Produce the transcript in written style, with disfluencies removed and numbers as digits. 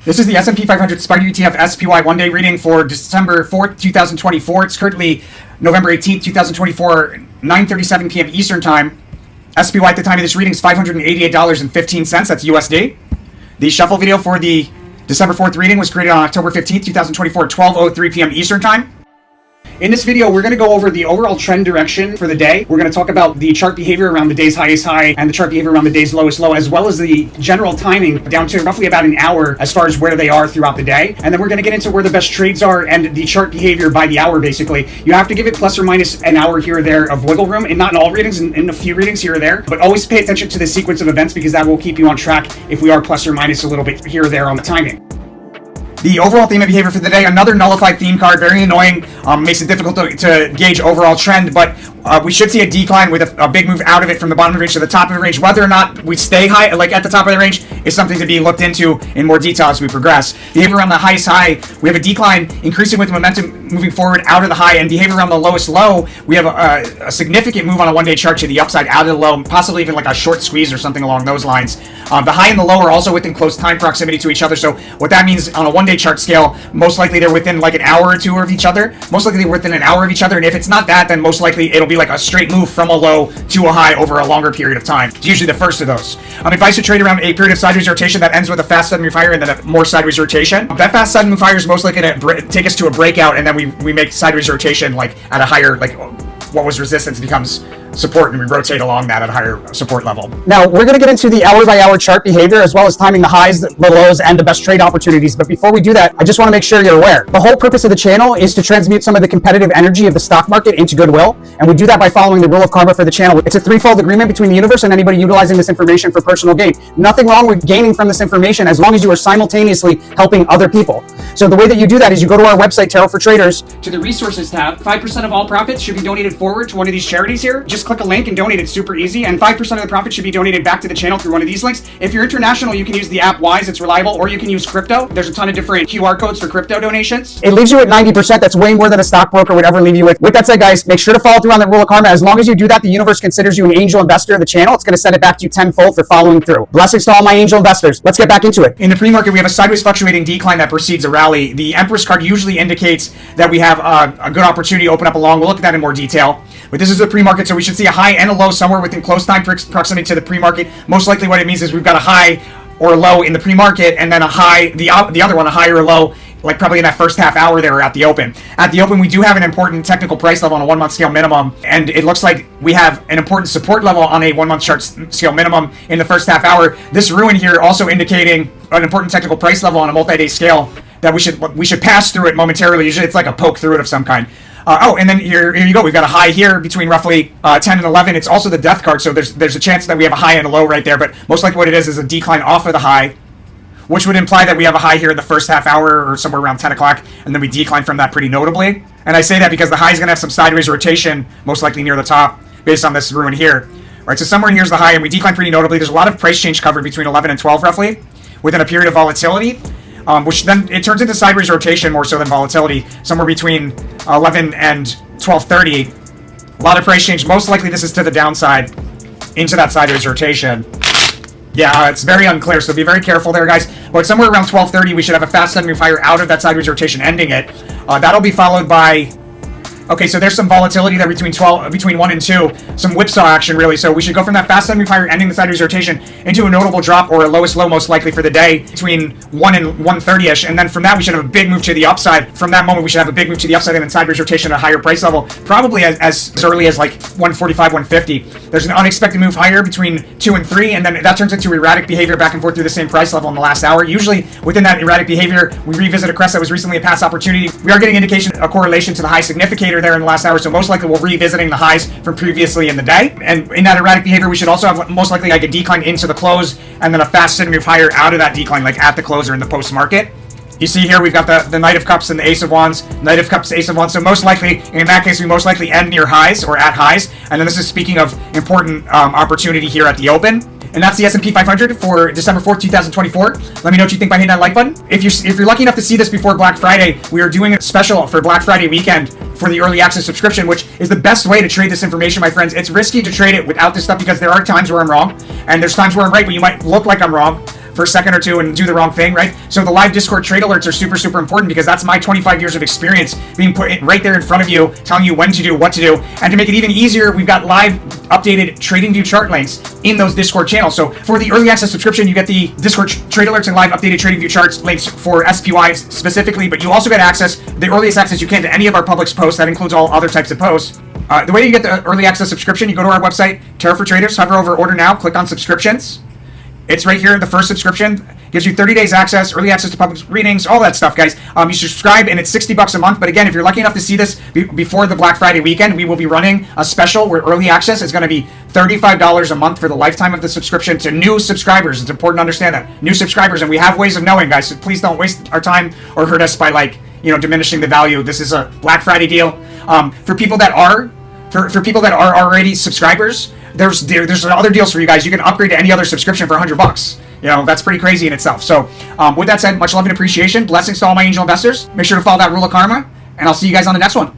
This is the S&P 500 SPDR ETF SPY one-day reading for December 4th, 2024. It's currently November 18th, 2024, 9:37 p.m. Eastern Time. SPY at the time of this reading is $588.15. That's USD. The shuffle video for the December 4th reading was created on October 15th, 2024, 12:03 p.m. Eastern Time. In this video, we're going to go over the overall trend direction for the day. We're going to talk about the chart behavior around the day's highest high and the chart behavior around the day's lowest low, as well as the general timing down to roughly about an hour as far as where they are throughout the day. And then we're going to get into where the best trades are and the chart behavior by the hour, basically. You have to give it plus or minus an hour here or there of wiggle room, and not in all readings, in a few readings here or there. But always pay attention to the sequence of events because that will keep you on track if we are plus or minus a little bit here or there on the timing. The overall theme of behavior for the day, another nullified theme card, very annoying, makes it difficult to gauge overall trend, but we should see a decline with a big move out of it from the bottom of the range to the top of the range. Whether or not we stay high, like at the top of the range, is something to be looked into in more detail as we progress. Behavior around the highest high, we have a decline increasing with momentum moving forward out of the high, and behavior around the lowest low, we have a significant move on a one-day chart to the upside out of the low, possibly even like a short squeeze or something along those lines. The high and the low are also within close time proximity to each other, so what that means on a one-day chart scale, most likely they're within like an hour or two of each other. Most likely they're within an hour of each other, and if it's not that, then most likely it'll be like a straight move from a low to a high over a longer period of time. It's usually the first of those. Advice to trade around a period of sideways rotation that ends with a fast sudden move higher and then a more sideways rotation. That fast sudden move higher is most likely to take us to a breakout, and then we make sideways rotation like at a higher, like what was resistance becomes support, and we rotate along that at a higher support level. Now, we're going to get into the hour-by-hour chart behavior, as well as timing the highs, the lows, and the best trade opportunities. But before we do that, I just want to make sure you're aware. The whole purpose of the channel is to transmute some of the competitive energy of the stock market into goodwill, and we do that by following the rule of karma for the channel. It's a threefold agreement between the universe and anybody utilizing this information for personal gain. Nothing wrong with gaining from this information as long as you are simultaneously helping other people. So the way that you do that is you go to our website, Tarot for Traders, to the resources tab. 5% of all profits should be donated forward to one of these charities here. Just click a link and donate. It's super easy, and 5% of the profit should be donated back to the channel through one of these links. If you're international, you can use the app Wise, it's reliable, or you can use crypto. There's a ton of different QR codes for crypto donations. It leaves you at 90%. That's way more than a stockbroker would ever leave you with. With that said, guys, make sure to follow through on the rule of karma. As long as you do that, the universe considers you an angel investor of the channel. It's going to send it back to you tenfold for following through. Blessings to all my angel investors. Let's get back into it. In the pre-market, we have a sideways fluctuating decline that precedes a rally. The Empress card usually indicates that we have a good opportunity to open up along. We'll look at that in more detail. But this is the pre-market, so we should see a high and a low somewhere within close time proximity to the pre-market. Most likely what it means is we've got a high or a low in the pre-market, and then a high, the other one, a high or a low, like probably in that first half hour there at the open. At the open, we do have an important technical price level on a 1 month scale minimum, and it looks like we have an important support level on a 1 month chart scale minimum in the first half hour. This ruin here also indicating an important technical price level on a multi-day scale that we should pass through it momentarily. Usually it's like a poke through it of some kind. And then here you go. We've got a high here between roughly 10 and 11. It's also the death card, so there's a chance that we have a high and a low right there. But most likely what it is a decline off of the high, which would imply that we have a high here in the first half hour or somewhere around 10 o'clock, and then we decline from that pretty notably. And I say that because the high is going to have some sideways rotation, most likely near the top, based on this ruin here. Right, so somewhere here's the high, and we decline pretty notably. There's a lot of price change covered between 11 and 12 roughly, within a period of volatility. Which then it turns into sideways rotation more so than volatility, somewhere between 11 and 12:30. A lot of price change. Most likely this is to the downside into that sideways rotation. Yeah, it's very unclear, so be very careful there, guys. But somewhere around 12:30, we should have a fast sudden move higher out of that sideways rotation, ending it. That'll be followed by... Okay, so there's some volatility there between 1 and 2, some whipsaw action really. So we should go from that fast sudden move higher, ending the sideways rotation, into a notable drop or a lowest low most likely for the day between 1 and 1:30ish, and then from that we should have a big move to the upside. From that moment we should have a big move to the upside and then sideways rotation at a higher price level, probably as early as like 145, 150. There's an unexpected move higher between 2 and 3, and then that turns into erratic behavior back and forth through the same price level in the last hour. Usually within that erratic behavior, we revisit a crest that was recently a past opportunity. We are getting indication, a correlation to the high significator there in the last hour, so most likely we're revisiting the highs from previously in the day. And in that erratic behavior, we should also have most likely like a decline into the close and then a fast sudden move higher out of that decline, like at the close or in the post market. You see here we've got the Knight of Cups and the Ace of Wands, Knight of Cups, Ace of Wands. So most likely, in that case, we most likely end near highs or at highs. And then this is speaking of important opportunity here at the open. And that's the S&P 500 for December 4th, 2024. Let me know what you think by hitting that like button. If you're lucky enough to see this before Black Friday, we are doing a special for Black Friday weekend for the early access subscription, which is the best way to trade this information, my friends. It's risky to trade it without this stuff because there are times where I'm wrong, and there's times where I'm right, but you might look like I'm wrong. for a second or two and do the wrong thing, right? So the live Discord trade alerts are super, super important because that's my 25 years of experience being put right there in front of you, telling you when to do, what to do. And to make it even easier, we've got live updated TradingView chart links in those Discord channels. So for the early access subscription, you get the Discord trade alerts and live updated TradingView charts links for SPY specifically, but you also get access, the earliest access you can to any of our public posts. That includes all other types of posts. The way you get the early access subscription, you go to our website, Terra for Traders, hover over order now, click on subscriptions. It's right here, the first subscription. Gives you 30 days access, early access to public readings, all that stuff, guys. You subscribe, and it's $60 a month. But again, if you're lucky enough to see this before the Black Friday weekend, we will be running a special where early access is going to be $35 a month for the lifetime of the subscription to new subscribers. It's important to understand that. New subscribers, and we have ways of knowing, guys, so please don't waste our time or hurt us by, like, diminishing the value. This is a Black Friday deal. For people that are already subscribers, there's other deals for you guys. You can upgrade to any other subscription for $100. That's pretty crazy in itself. So with that said, much love and appreciation. Blessings to all my angel investors. Make sure to follow that rule of karma, and I'll see you guys on the next one.